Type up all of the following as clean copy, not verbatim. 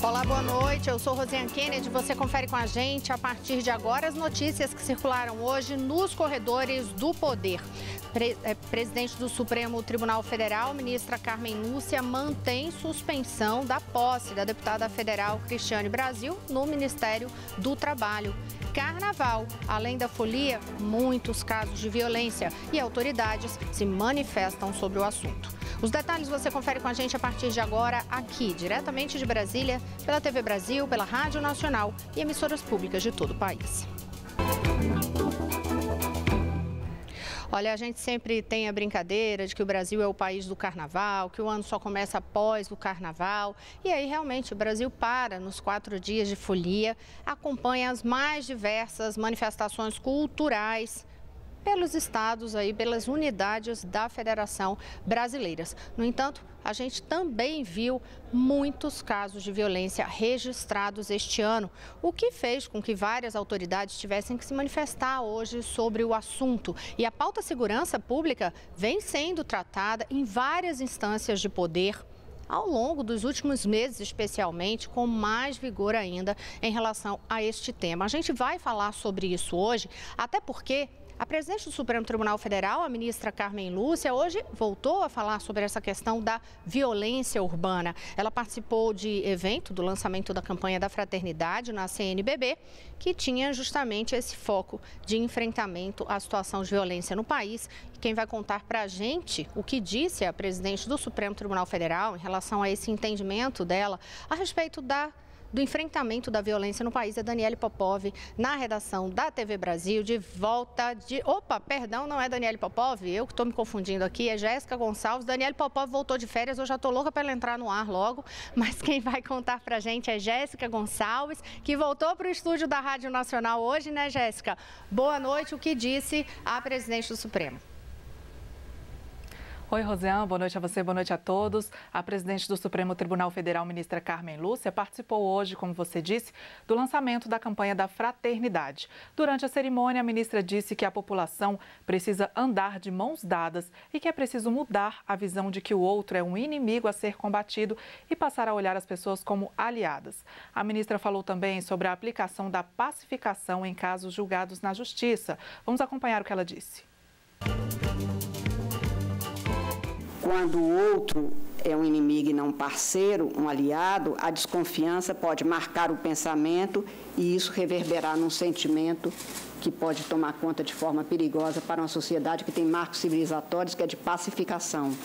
Olá, boa noite. Eu sou Rosiane Kennedy. Você confere com a gente, a partir de agora, as notícias que circularam hoje nos corredores do poder. Presidente do Supremo Tribunal Federal, ministra Carmen Lúcia, mantém suspensão da posse da deputada federal Cristiane Brasil no Ministério do Trabalho. Carnaval, além da folia, muitos casos de violência e autoridades se manifestam sobre o assunto. Os detalhes você confere com a gente a partir de agora, aqui, diretamente de Brasília, pela TV Brasil, pela Rádio Nacional e emissoras públicas de todo o país. Olha, a gente sempre tem a brincadeira de que o Brasil é o país do carnaval, que o ano só começa após o carnaval. E aí, realmente, o Brasil para nos 4 dias de folia, acompanha as mais diversas manifestações culturais pelos estados, aí, pelas unidades da Federação Brasileiras. No entanto, a gente também viu muitos casos de violência registrados este ano, o que fez com que várias autoridades tivessem que se manifestar hoje sobre o assunto. E a pauta segurança pública vem sendo tratada em várias instâncias de poder ao longo dos últimos meses, especialmente, com mais vigor ainda em relação a este tema. A gente vai falar sobre isso hoje, até porque a presidente do Supremo Tribunal Federal, a ministra Carmen Lúcia, hoje voltou a falar sobre essa questão da violência urbana. Ela participou de evento do lançamento da campanha da Fraternidade na CNBB, que tinha justamente esse foco de enfrentamento à situação de violência no país. E quem vai contar para a gente o que disse a presidente do Supremo Tribunal Federal em relação a esse entendimento dela a respeito do enfrentamento da violência no país é Daniele Popov, na redação da TV Brasil, de volta de... Opa, perdão, não é Daniele Popov, eu que estou me confundindo aqui, é Jéssica Gonçalves. Daniele Popov voltou de férias, eu já estou louca para ela entrar no ar logo, mas quem vai contar para a gente é Jéssica Gonçalves, que voltou para o estúdio da Rádio Nacional hoje, né, Jéssica? Boa noite, o que disse a presidente do Supremo? Oi, Rosiane, boa noite a você, boa noite a todos. A presidente do Supremo Tribunal Federal, ministra Carmen Lúcia, participou hoje, como você disse, do lançamento da campanha da Fraternidade. Durante a cerimônia, a ministra disse que a população precisa andar de mãos dadas e que é preciso mudar a visão de que o outro é um inimigo a ser combatido e passar a olhar as pessoas como aliadas. A ministra falou também sobre a aplicação da pacificação em casos julgados na Justiça. Vamos acompanhar o que ela disse. Quando o outro é um inimigo e não um parceiro, um aliado, a desconfiança pode marcar o pensamento e isso reverberar num sentimento que pode tomar conta de forma perigosa para uma sociedade que tem marcos civilizatórios, que é de pacificação.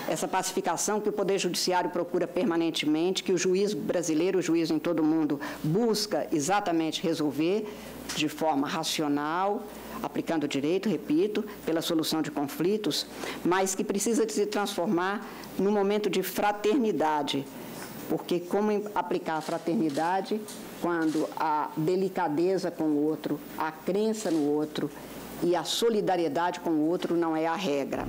Essa pacificação que o Poder Judiciário procura permanentemente, que o juiz brasileiro, o juiz em todo o mundo, busca exatamente resolver de forma racional, aplicando o direito, repito, pela solução de conflitos, mas que precisa de se transformar num momento de fraternidade. Porque como aplicar a fraternidade quando a delicadeza com o outro, a crença no outro e a solidariedade com o outro não é a regra.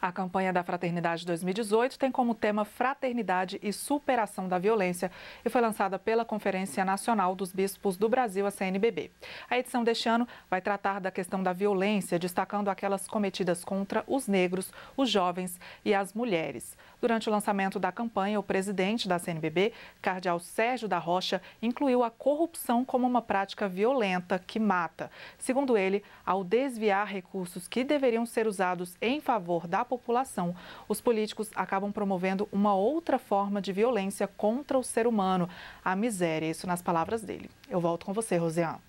A campanha da Fraternidade 2018 tem como tema Fraternidade e Superação da Violência e foi lançada pela Conferência Nacional dos Bispos do Brasil, a CNBB. A edição deste ano vai tratar da questão da violência, destacando aquelas cometidas contra os negros, os jovens e as mulheres. Durante o lançamento da campanha, o presidente da CNBB, cardeal Sérgio da Rocha, incluiu a corrupção como uma prática violenta que mata. Segundo ele, ao desviar recursos que deveriam ser usados em favor da população, os políticos acabam promovendo uma outra forma de violência contra o ser humano, a miséria. Isso nas palavras dele. Eu volto com você, Rosiane.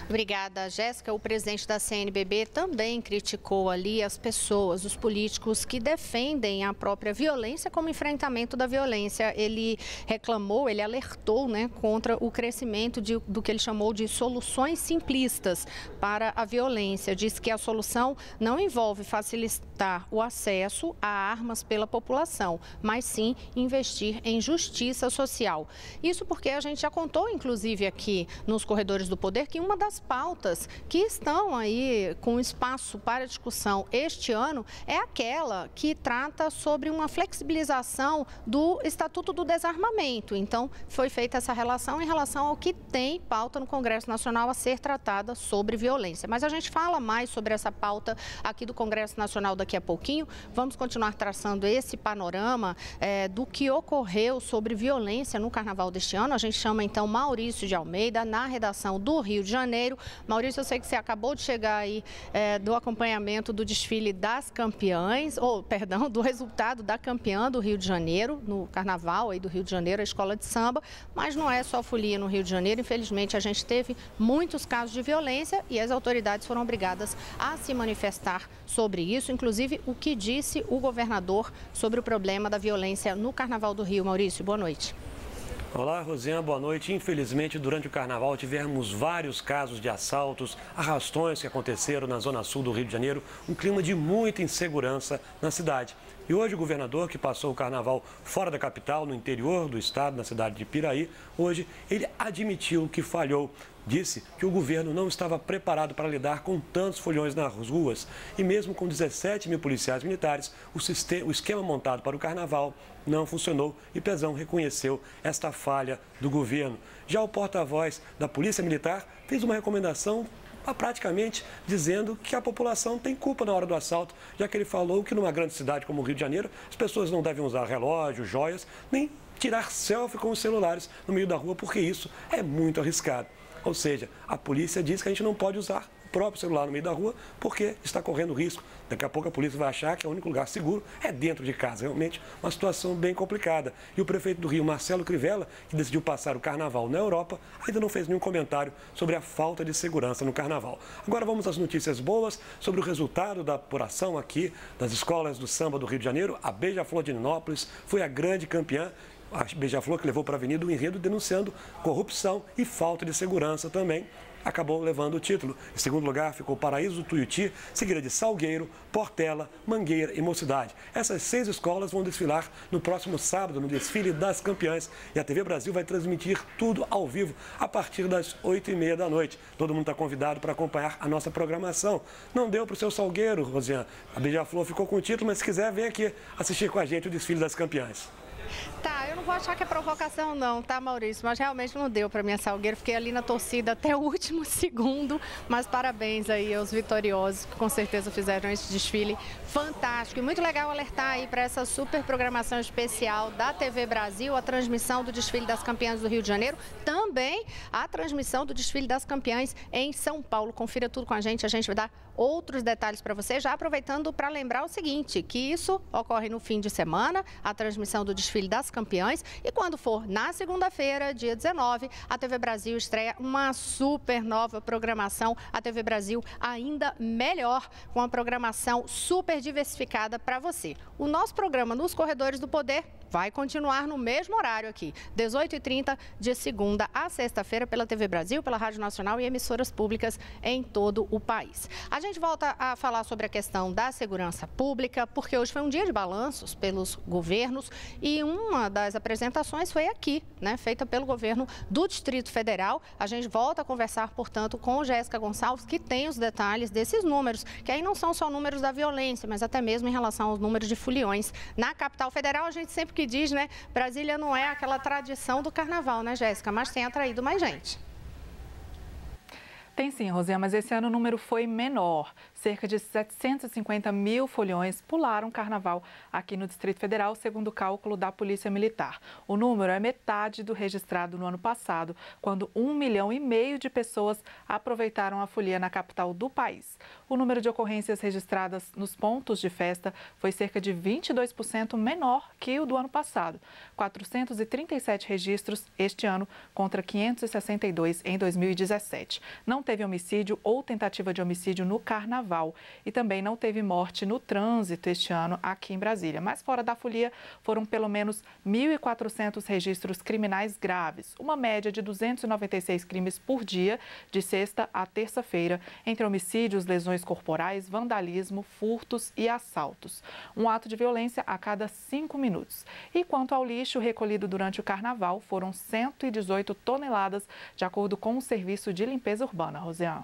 Obrigada, Jéssica. O presidente da CNBB também criticou ali as pessoas, os políticos que defendem a própria violência como enfrentamento da violência. Ele reclamou, ele alertou, né, contra o crescimento do que ele chamou de soluções simplistas para a violência. Diz que a solução não envolve facilitar o acesso a armas pela população, mas sim investir em justiça social. Isso porque a gente já contou, inclusive, aqui aqui nos Corredores do Poder que uma das pautas que estão aí com espaço para discussão este ano é aquela que trata sobre uma flexibilização do Estatuto do Desarmamento. Então, foi feita essa relação em relação ao que tem pauta no Congresso Nacional a ser tratada sobre violência. Mas a gente fala mais sobre essa pauta aqui do Congresso Nacional daqui a pouquinho. Vamos continuar traçando esse panorama do que ocorreu sobre violência no Carnaval deste ano. A gente chama então Maurício de Almeida, na redação do Rio de Janeiro. Maurício, eu sei que você acabou de chegar aí do acompanhamento do desfile das campeãs, do resultado da campeã do Rio de Janeiro, no Carnaval aí do Rio de Janeiro, a escola de samba, mas não é só folia no Rio de Janeiro. Infelizmente, a gente teve muitos casos de violência e as autoridades foram obrigadas a se manifestar sobre isso, inclusive o que disse o governador sobre o problema da violência no Carnaval do Rio. Maurício, boa noite. Olá, Rosiane, boa noite. Infelizmente, durante o Carnaval tivemos vários casos de assaltos, arrastões que aconteceram na zona sul do Rio de Janeiro, um clima de muita insegurança na cidade. E hoje o governador, que passou o Carnaval fora da capital, no interior do estado, na cidade de Piraí, hoje ele admitiu que falhou. Disse que o governo não estava preparado para lidar com tantos foliões nas ruas e mesmo com 17 mil policiais militares, o esquema montado para o Carnaval não funcionou e Pezão reconheceu esta falha do governo. Já o porta-voz da Polícia Militar fez uma recomendação praticamente dizendo que a população tem culpa na hora do assalto, já que ele falou que numa grande cidade como o Rio de Janeiro, as pessoas não devem usar relógios, joias, nem tirar selfie com os celulares no meio da rua, porque isso é muito arriscado. Ou seja, a polícia diz que a gente não pode usar o próprio celular no meio da rua porque está correndo risco. Daqui a pouco a polícia vai achar que o único lugar seguro é dentro de casa. Realmente uma situação bem complicada. E o prefeito do Rio, Marcelo Crivella, que decidiu passar o Carnaval na Europa, ainda não fez nenhum comentário sobre a falta de segurança no Carnaval. Agora vamos às notícias boas sobre o resultado da apuração aqui das escolas do samba do Rio de Janeiro. A Beija-Flor de Ninópolis foi a grande campeã. A Beija-Flor, que levou para a avenida o enredo denunciando corrupção e falta de segurança também, acabou levando o título. Em segundo lugar ficou Paraíso do Tuiuti, seguida de Salgueiro, Portela, Mangueira e Mocidade. Essas 6 escolas vão desfilar no próximo sábado, no desfile das campeãs. E a TV Brasil vai transmitir tudo ao vivo a partir das 8h30 da noite. Todo mundo está convidado para acompanhar a nossa programação. Não deu para o seu Salgueiro, Rosiane. A Beija-Flor ficou com o título, mas se quiser, vem aqui assistir com a gente o desfile das campeãs. Tá, eu não vou achar que é provocação não, tá, Maurício? Mas realmente não deu para minha Salgueiro. Fiquei ali na torcida até o último segundo. Mas parabéns aí aos vitoriosos, que com certeza fizeram esse desfile fantástico. E muito legal alertar aí para essa super programação especial da TV Brasil, a transmissão do desfile das campeãs do Rio de Janeiro. Também a transmissão do desfile das campeãs em São Paulo. Confira tudo com a gente vai dar outros detalhes para você. Já aproveitando para lembrar o seguinte, que isso ocorre no fim de semana, a transmissão do desfile das campeãs. E quando for na segunda-feira, dia 19, a TV Brasil estreia uma super nova programação. A TV Brasil ainda melhor, com uma programação super diversificada para você. O nosso programa Nos Corredores do Poder vai continuar no mesmo horário aqui, 18h30, de segunda a sexta-feira, pela TV Brasil, pela Rádio Nacional e emissoras públicas em todo o país. A gente volta a falar sobre a questão da segurança pública, porque hoje foi um dia de balanços pelos governos e uma das apresentações foi aqui, né, feita pelo governo do Distrito Federal. A gente volta a conversar, portanto, com Jéssica Gonçalves, que tem os detalhes desses números, que aí não são só números da violência, mas até mesmo em relação aos números de foliões na capital federal. A gente sempre que diz, né, Brasília não é aquela tradição do carnaval, né, Jéssica, mas tem atraído mais gente. Tem sim, Rosiane, mas esse ano o número foi menor. Cerca de 750 mil foliões pularam o carnaval aqui no Distrito Federal, segundo o cálculo da Polícia Militar. O número é metade do registrado no ano passado, quando 1,5 milhão de pessoas aproveitaram a folia na capital do país. O número de ocorrências registradas nos pontos de festa foi cerca de 22% menor que o do ano passado. 437 registros este ano contra 562 em 2017. Não teve homicídio ou tentativa de homicídio no carnaval. carnaval e também não teve morte no trânsito este ano aqui em Brasília. Mas fora da folia foram pelo menos 1.400 registros criminais graves, uma média de 296 crimes por dia, de sexta a terça-feira, entre homicídios, lesões corporais, vandalismo, furtos e assaltos. Um ato de violência a cada 5 minutos. E quanto ao lixo recolhido durante o carnaval, foram 118 toneladas, de acordo com o Serviço de Limpeza Urbana. Rosiane.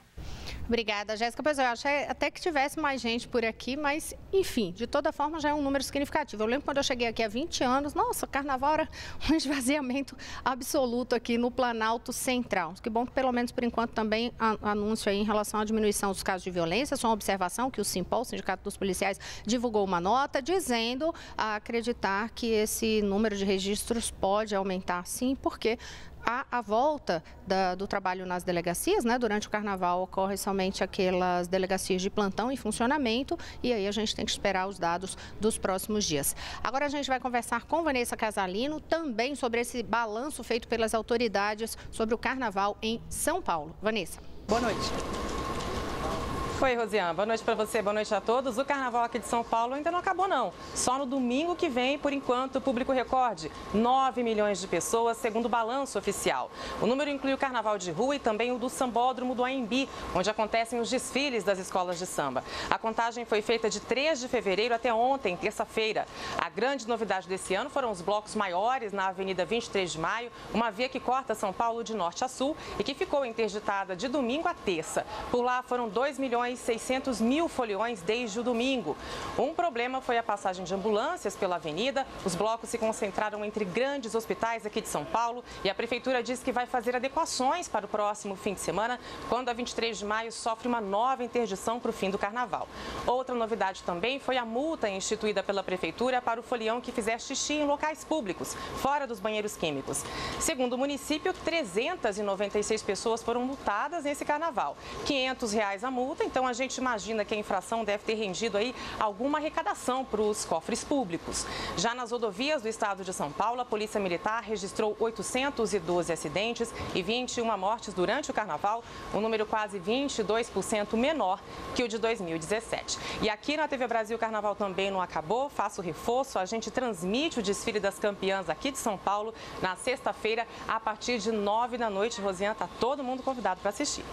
Obrigada, Jéssica. Pois eu achei até que tivesse mais gente por aqui, mas, enfim, de toda forma já é um número significativo. Eu lembro quando eu cheguei aqui há 20 anos, nossa, carnaval era um esvaziamento absoluto aqui no Planalto Central. Que bom que, pelo menos por enquanto, também anúncio aí em relação à diminuição dos casos de violência. Só uma observação que o Simpol, o Sindicato dos Policiais, divulgou uma nota dizendo a acreditar que esse número de registros pode aumentar sim, porque a volta do trabalho nas delegacias, né? Durante o carnaval ocorre somente aquelas delegacias de plantão em funcionamento e aí a gente tem que esperar os dados dos próximos dias. Agora a gente vai conversar com Vanessa Casalino também sobre esse balanço feito pelas autoridades sobre o carnaval em São Paulo. Vanessa. Boa noite. Oi, Rosiane. Boa noite para você, boa noite a todos. O carnaval aqui de São Paulo ainda não acabou, não. Só no domingo que vem, por enquanto, o público recorde 9 milhões de pessoas, segundo o balanço oficial. O número inclui o carnaval de rua e também o do Sambódromo do AMB, onde acontecem os desfiles das escolas de samba. A contagem foi feita de 3 de fevereiro até ontem, terça-feira. A grande novidade desse ano foram os blocos maiores na Avenida 23 de Maio, uma via que corta São Paulo de norte a sul e que ficou interditada de domingo a terça. Por lá foram 2.600.000 foliões desde o domingo. Um problema foi a passagem de ambulâncias pela avenida. Os blocos se concentraram entre grandes hospitais aqui de São Paulo e a prefeitura diz que vai fazer adequações para o próximo fim de semana, quando a 23 de maio sofre uma nova interdição para o fim do carnaval. Outra novidade também foi a multa instituída pela prefeitura para o folião que fizer xixi em locais públicos, fora dos banheiros químicos. Segundo o município, 396 pessoas foram multadas nesse carnaval. R$500 a multa, então a gente imagina que a infração deve ter rendido aí alguma arrecadação para os cofres públicos. Já nas rodovias do estado de São Paulo, a Polícia Militar registrou 812 acidentes e 21 mortes durante o carnaval, um número quase 22% menor que o de 2017. E aqui na TV Brasil, o carnaval também não acabou. Faço o reforço, a gente transmite o desfile das campeãs aqui de São Paulo na sexta-feira, a partir de 9 da noite. Rosiane, está todo mundo convidado para assistir.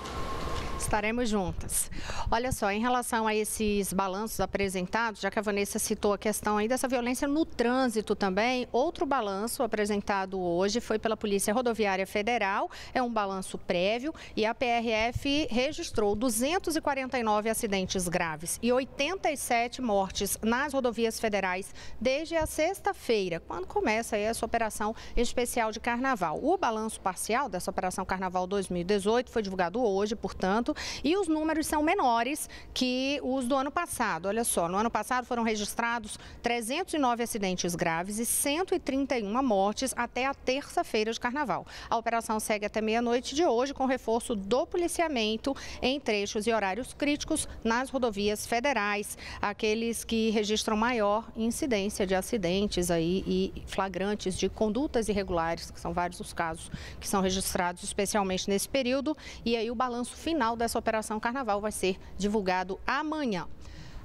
Estaremos juntas. Olha só, em relação a esses balanços apresentados, já que a Vanessa citou a questão aí dessa violência no trânsito também, outro balanço apresentado hoje foi pela Polícia Rodoviária Federal, é um balanço prévio e a PRF registrou 249 acidentes graves e 87 mortes nas rodovias federais desde a sexta-feira, quando começa aí essa operação especial de carnaval. O balanço parcial dessa operação Carnaval 2018 foi divulgado hoje, portanto, e os números são menores que os do ano passado. Olha só, no ano passado foram registrados 309 acidentes graves e 131 mortes até a terça-feira de carnaval. A operação segue até meia-noite de hoje com reforço do policiamento em trechos e horários críticos nas rodovias federais, aqueles que registram maior incidência de acidentes aí e flagrantes de condutas irregulares, que são vários os casos que são registrados especialmente nesse período. E aí o balanço final dessa operação Carnaval vai ser divulgado amanhã.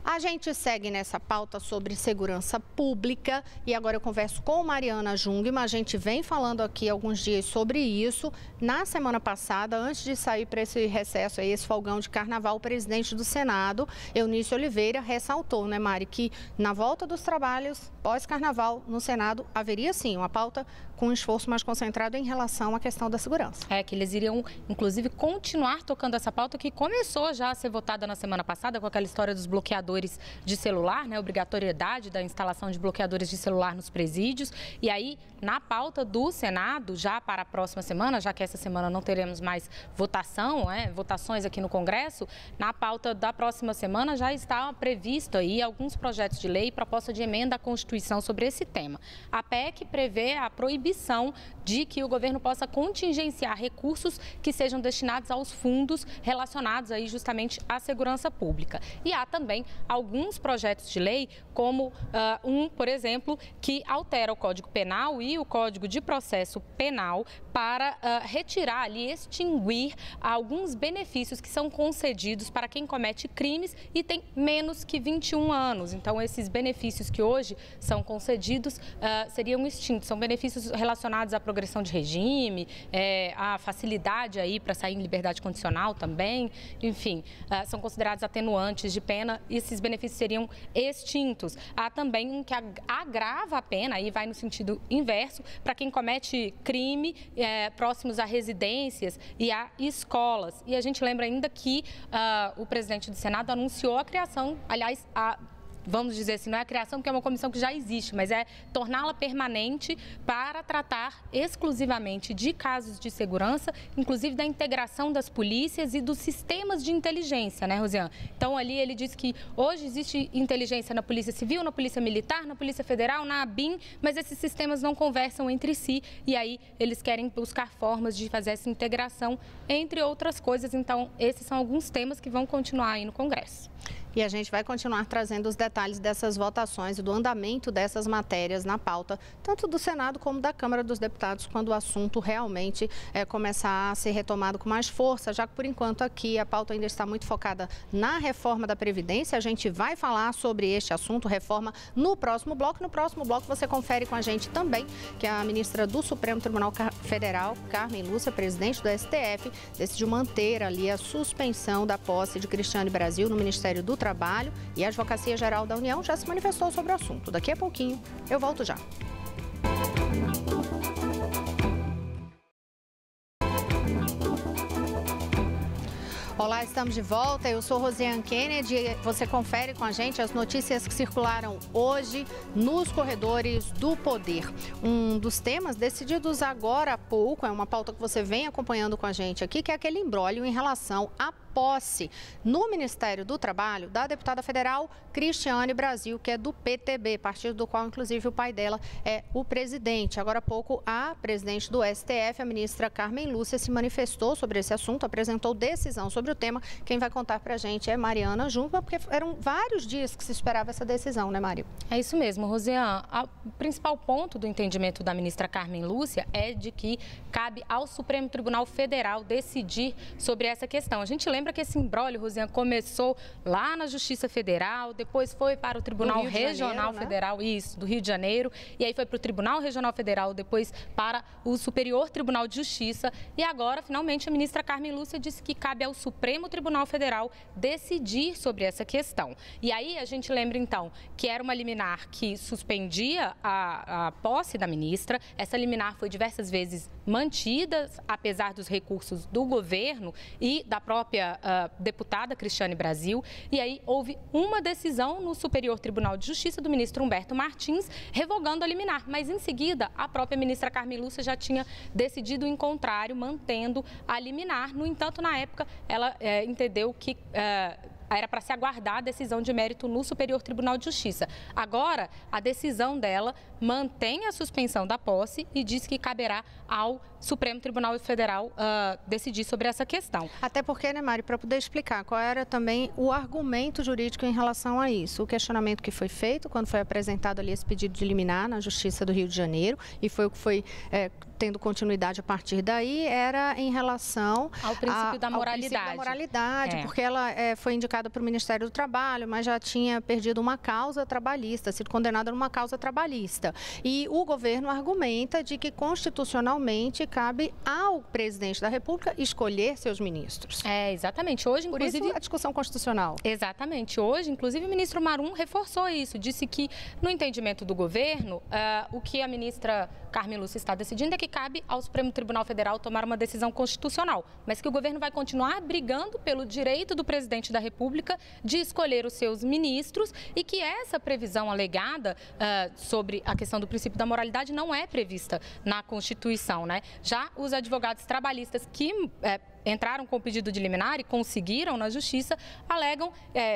A gente segue nessa pauta sobre segurança pública e agora eu converso com Mariana Jungmann. A gente vem falando aqui alguns dias sobre isso. Na semana passada, antes de sair para esse recesso, aí, esse folgão de carnaval, o presidente do Senado, Eunício Oliveira, ressaltou, né, Mari, que na volta dos trabalhos pós-carnaval no Senado haveria sim uma pauta com um esforço mais concentrado em relação à questão da segurança. É, que eles iriam, inclusive, continuar tocando essa pauta que começou já a ser votada na semana passada com aquela história dos bloqueadores de celular, né? Obrigatoriedade da instalação de bloqueadores de celular nos presídios. E aí, na pauta do Senado, já para a próxima semana, já que essa semana não teremos mais votação, votações aqui no Congresso, na pauta da próxima semana já está previsto aí alguns projetos de lei e proposta de emenda à Constituição sobre esse tema. A PEC prevê a proibição de que o governo possa contingenciar recursos que sejam destinados aos fundos relacionados aí justamente à segurança pública. E há também alguns projetos de lei, como por exemplo, que altera o Código Penal e o Código de Processo Penal para retirar ali, extinguir alguns benefícios que são concedidos para quem comete crimes e tem menos que 21 anos. Então, esses benefícios que hoje são concedidos seriam extintos. São benefícios relacionados à progressão de regime, à facilidade aí para sair em liberdade condicional também, enfim, são considerados atenuantes de pena e esses benefícios seriam extintos. Há também um que agrava a pena, aí vai no sentido inverso, para quem comete crime próximos a residências e a escolas. E a gente lembra ainda que o presidente do Senado anunciou a criação, aliás, vamos dizer assim, não é a criação porque é uma comissão que já existe, mas é torná-la permanente para tratar exclusivamente de casos de segurança, inclusive da integração das polícias e dos sistemas de inteligência, né, Rosiane? Então, ali ele diz que hoje existe inteligência na Polícia Civil, na Polícia Militar, na Polícia Federal, na ABIN, mas esses sistemas não conversam entre si e aí eles querem buscar formas de fazer essa integração, entre outras coisas. Então, esses são alguns temas que vão continuar aí no Congresso. E a gente vai continuar trazendo os detalhes dessas votações e do andamento dessas matérias na pauta, tanto do Senado como da Câmara dos Deputados, quando o assunto realmente começar a ser retomado com mais força, já que por enquanto aqui a pauta ainda está muito focada na reforma da Previdência. A gente vai falar sobre este assunto, reforma, no próximo bloco. No próximo bloco você confere com a gente também que a ministra do Supremo Tribunal Federal, Carmen Lúcia, presidente do STF, decidiu manter ali a suspensão da posse de Cristiane Brasil no Ministério do Trabalho, e a Advocacia Geral da União já se manifestou sobre o assunto. Daqui a pouquinho eu volto já. Olá, estamos de volta. Eu sou Rosiane Kennedy. Você confere com a gente as notícias que circularam hoje nos corredores do poder. Um dos temas decididos agora há pouco, é uma pauta que você vem acompanhando com a gente aqui, que é aquele imbróglio em relação à posse no Ministério do Trabalho da deputada federal Cristiane Brasil, que é do PTB, partido do qual, inclusive, o pai dela é o presidente. Agora há pouco, a presidente do STF, a ministra Carmen Lúcia, se manifestou sobre esse assunto, apresentou decisão sobre o tema. Quem vai contar pra gente é Mariana Jungmann, porque eram vários dias que se esperava essa decisão, né, Mário? É isso mesmo, Rosiane. O principal ponto do entendimento da ministra Carmen Lúcia é de que cabe ao Supremo Tribunal Federal decidir sobre essa questão. A gente lembra que esse imbróglio, Rosiane, começou lá na Justiça Federal, depois foi para o Tribunal Regional Federal, isso, do Rio de Janeiro, e aí foi para o Tribunal Regional Federal, depois para o Superior Tribunal de Justiça, e agora, finalmente, a ministra Carmen Lúcia disse que cabe ao Supremo Tribunal Federal decidir sobre essa questão. E aí a gente lembra, então, que era uma liminar que suspendia a posse da ministra. Essa liminar foi diversas vezes mantida, apesar dos recursos do governo e da própria deputada Cristiane Brasil. E aí houve uma decisão no Superior Tribunal de Justiça do ministro Humberto Martins revogando a liminar, mas em seguida a própria ministra Carmen Lúcia já tinha decidido em contrário, mantendo a liminar. No entanto, na época, ela entendeu que era para se aguardar a decisão de mérito no Superior Tribunal de Justiça. Agora, a decisão dela mantém a suspensão da posse e diz que caberá ao Supremo Tribunal Federal decidir sobre essa questão. Até porque, né, Mari, para poder explicar qual era também o argumento jurídico em relação a isso. O questionamento que foi feito quando foi apresentado ali esse pedido de liminar na Justiça do Rio de Janeiro, e foi o que foi tendo continuidade a partir daí, era em relação ao princípio da moralidade. Ao princípio da moralidade, porque ela foi indicada para o Ministério do Trabalho, mas já tinha perdido uma causa trabalhista, sido condenada numa causa trabalhista. E o governo argumenta de que constitucionalmente cabe ao presidente da República escolher seus ministros. Exatamente. Hoje, inclusive, por isso a discussão constitucional. Exatamente. Hoje, inclusive, o ministro Marum reforçou isso, disse que no entendimento do governo, o que a ministra Carmen Lúcia está decidindo é que cabe ao Supremo Tribunal Federal tomar uma decisão constitucional, mas que o governo vai continuar brigando pelo direito do presidente da República de escolher os seus ministros e que essa previsão alegada sobre a questão do princípio da moralidade não é prevista na Constituição, né? Já os advogados trabalhistas que entraram com o pedido de liminar e conseguiram na Justiça, alegam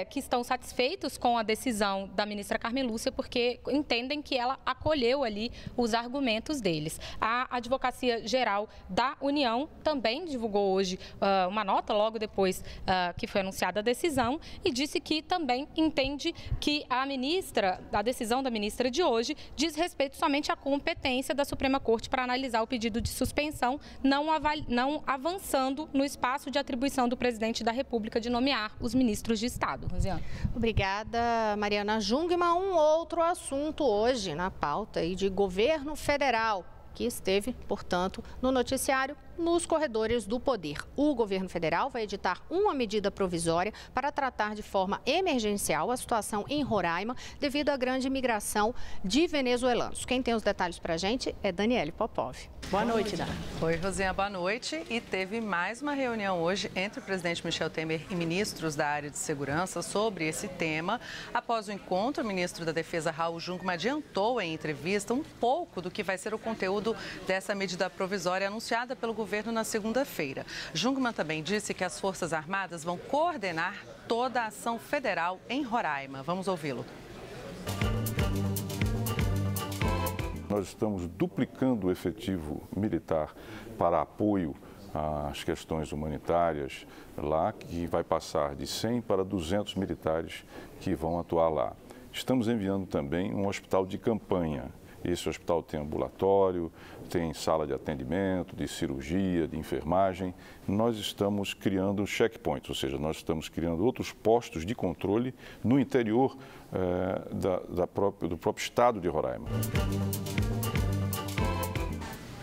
que estão satisfeitos com a decisão da ministra Carmen Lúcia, porque entendem que ela acolheu ali os argumentos deles. A Advocacia Geral da União também divulgou hoje uma nota, logo depois que foi anunciada a decisão, e disse que também entende que a decisão da ministra de hoje diz respeito somente à competência da Suprema Corte para analisar o pedido de suspensão, não avançando no espaço de atribuição do presidente da República de nomear os ministros de Estado. Rosiane. Obrigada, Mariana Jungmann. Um outro assunto hoje na pauta aí de governo federal, que esteve, portanto, no noticiário nos corredores do poder. O governo federal vai editar uma medida provisória para tratar de forma emergencial a situação em Roraima devido à grande migração de venezuelanos. Quem tem os detalhes para a gente é Daniele Popov. Boa noite, Dani. Oi, Rosiane, boa noite. E teve mais uma reunião hoje entre o presidente Michel Temer e ministros da área de segurança sobre esse tema. Após o encontro, o ministro da Defesa, Raul Jungmann, adiantou em entrevista um pouco do que vai ser o conteúdo dessa medida provisória anunciada pelo governo na segunda-feira. Jungmann também disse que as Forças Armadas vão coordenar toda a ação federal em Roraima. Vamos ouvi-lo. Nós estamos duplicando o efetivo militar para apoio às questões humanitárias lá, que vai passar de 100 para 200 militares que vão atuar lá. Estamos enviando também um hospital de campanha. Esse hospital tem ambulatório, tem sala de atendimento, de cirurgia, de enfermagem. Nós estamos criando checkpoints, ou seja, nós estamos criando outros postos de controle no interior do próprio estado de Roraima.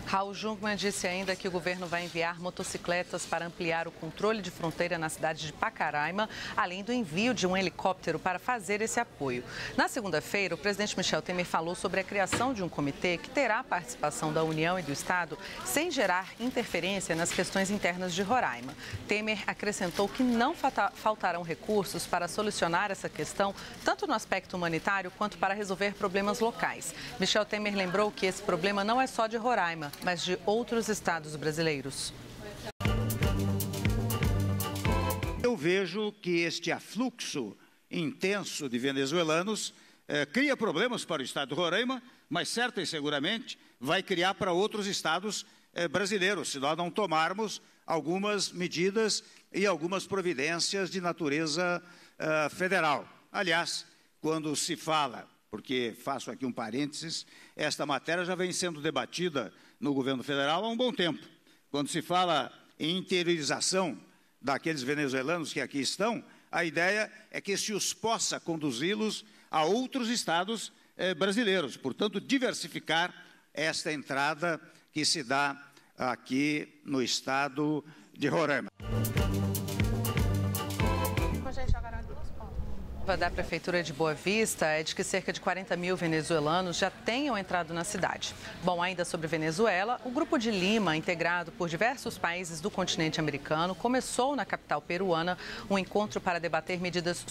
Raul Jungmann disse ainda que o governo vai enviar motocicletas para ampliar o controle de fronteira na cidade de Pacaraima, além do envio de um helicóptero para fazer esse apoio. Na segunda-feira, o presidente Michel Temer falou sobre a criação de um comitê que terá a participação da União e do Estado, sem gerar interferência nas questões internas de Roraima. Temer acrescentou que não faltarão recursos para solucionar essa questão, tanto no aspecto humanitário quanto para resolver problemas locais. Michel Temer lembrou que esse problema não é só de Roraima, mas de outros estados brasileiros. Eu vejo que este afluxo intenso de venezuelanos cria problemas para o estado de Roraima, mas certa e seguramente vai criar para outros estados brasileiros, se nós não tomarmos algumas medidas e algumas providências de natureza federal. Aliás, quando se fala, porque faço aqui um parênteses, esta matéria já vem sendo debatida no governo federal há um bom tempo. Quando se fala em interiorização daqueles venezuelanos que aqui estão, a ideia é que se os possa conduzi-los a outros estados brasileiros. Portanto, diversificar esta entrada que se dá aqui no estado de Roraima. Da Prefeitura de Boa Vista é de que cerca de 40 mil venezuelanos já tenham entrado na cidade. Bom, ainda sobre Venezuela, o Grupo de Lima, integrado por diversos países do continente americano, começou na capital peruana um encontro para debater medidas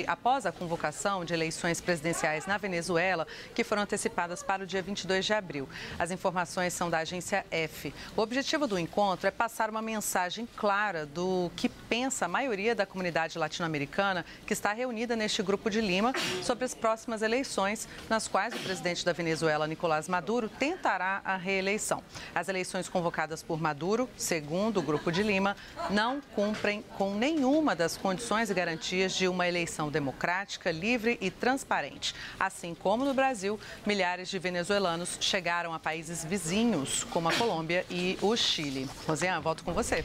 após a convocação de eleições presidenciais na Venezuela, que foram antecipadas para o dia 22 de abril. As informações são da agência F. O objetivo do encontro é passar uma mensagem clara do que pensa a maioria da comunidade latino-americana que está reunida neste Grupo de Lima sobre as próximas eleições, nas quais o presidente da Venezuela, Nicolás Maduro, tentará a reeleição. As eleições convocadas por Maduro, segundo o Grupo de Lima, não cumprem com nenhuma das condições e garantias de uma eleição democrática, livre e transparente. Assim como no Brasil, milhares de venezuelanos chegaram a países vizinhos, como a Colômbia e o Chile. Rosiane, volto com você.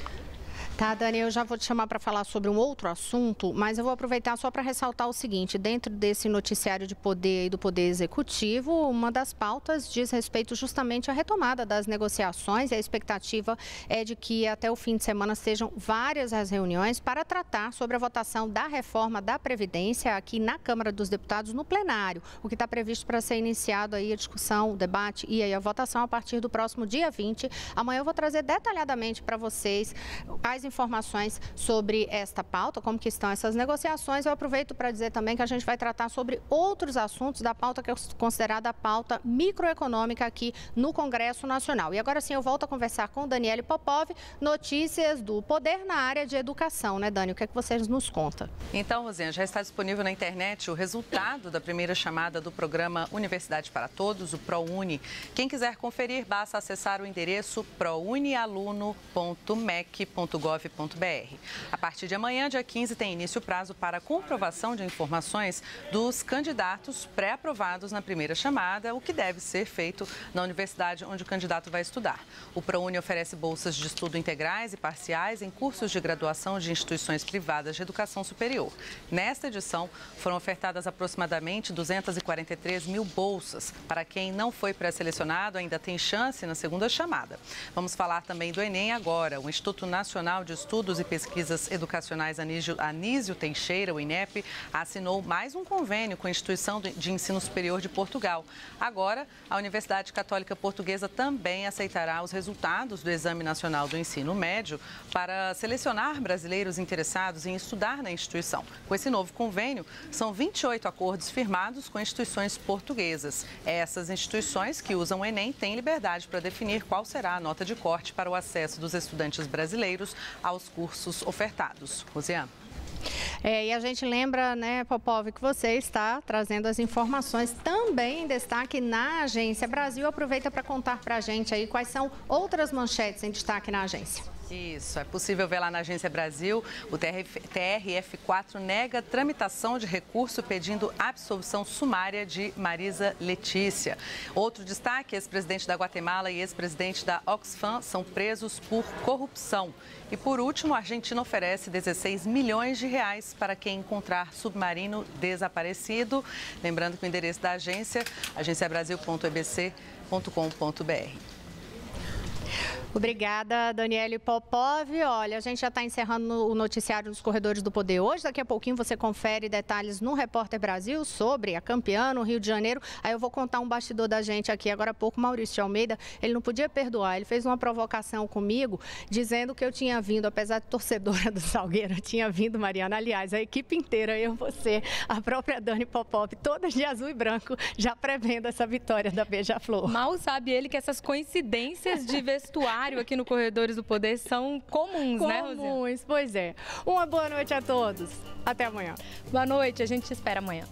Tá, Dani, eu já vou te chamar para falar sobre um outro assunto, mas eu vou aproveitar só para ressaltar o seguinte: dentro desse noticiário de poder e do Poder Executivo, uma das pautas diz respeito justamente à retomada das negociações, e a expectativa é de que até o fim de semana sejam várias as reuniões para tratar sobre a votação da reforma da Previdência aqui na Câmara dos Deputados, no plenário, o que está previsto para ser iniciado aí a discussão, o debate e aí a votação a partir do próximo dia 20. Amanhã eu vou trazer detalhadamente para vocês as informações sobre esta pauta, como que estão essas negociações. Eu aproveito para dizer também que a gente vai tratar sobre outros assuntos da pauta que é considerada a pauta microeconômica aqui no Congresso Nacional. E agora sim eu volto a conversar com Daniele Popov, notícias do Poder na área de educação, né, Dani? O que é que vocês nos contam? Então, Rosinha, já está disponível na internet o resultado da primeira chamada do programa Universidade para Todos, o ProUni. Quem quiser conferir, basta acessar o endereço prounialuno.mec.gov.br. A partir de amanhã, dia 15, tem início o prazo para comprovação de informações dos candidatos pré-aprovados na primeira chamada, o que deve ser feito na universidade onde o candidato vai estudar. O ProUni oferece bolsas de estudo integrais e parciais em cursos de graduação de instituições privadas de educação superior. Nesta edição, foram ofertadas aproximadamente 243 mil bolsas. Para quem não foi pré-selecionado, ainda tem chance na segunda chamada. Vamos falar também do Enem agora. O Instituto Nacional de Estudos e Pesquisas Educacionais Anísio Teixeira, o INEP, assinou mais um convênio com a Instituição de Ensino Superior de Portugal. Agora, a Universidade Católica Portuguesa também aceitará os resultados do Exame Nacional do Ensino Médio para selecionar brasileiros interessados em estudar na instituição. Com esse novo convênio, são 28 acordos firmados com instituições portuguesas. Essas instituições que usam o Enem têm liberdade para definir qual será a nota de corte para o acesso dos estudantes brasileiros aos cursos ofertados. Rosiane. E a gente lembra, né, Popov, que você está trazendo as informações também em destaque na Agência Brasil. Aproveita para contar para a gente aí quais são outras manchetes em destaque na agência. Isso, é possível ver lá na Agência Brasil. O TRF4 nega tramitação de recurso pedindo absolvição sumária de Marisa Letícia. Outro destaque, ex-presidente da Guatemala e ex-presidente da Oxfam são presos por corrupção. E por último, a Argentina oferece 16 milhões de reais para quem encontrar submarino desaparecido. Lembrando que o endereço da agência, agenciabrasil.ebc.com.br. Obrigada, Daniele Popov. Olha, a gente já está encerrando o noticiário nos Corredores do Poder hoje. Daqui a pouquinho você confere detalhes no Repórter Brasil sobre a campeã no Rio de Janeiro. Aí eu vou contar um bastidor da gente aqui. Agora há pouco, Maurício de Almeida, ele não podia perdoar. Ele fez uma provocação comigo, dizendo que eu tinha vindo, apesar de torcedora do Salgueiro, eu tinha vindo, Mariana. Aliás, a equipe inteira, eu, você, a própria Dani Popov, todas de azul e branco, já prevendo essa vitória da Beija-Flor. Mal sabe ele que essas coincidências de vestuário aqui no Corredores do Poder são comuns, né, Rosiane? Comuns, pois é. Uma boa noite a todos. Até amanhã. Boa noite, a gente te espera amanhã.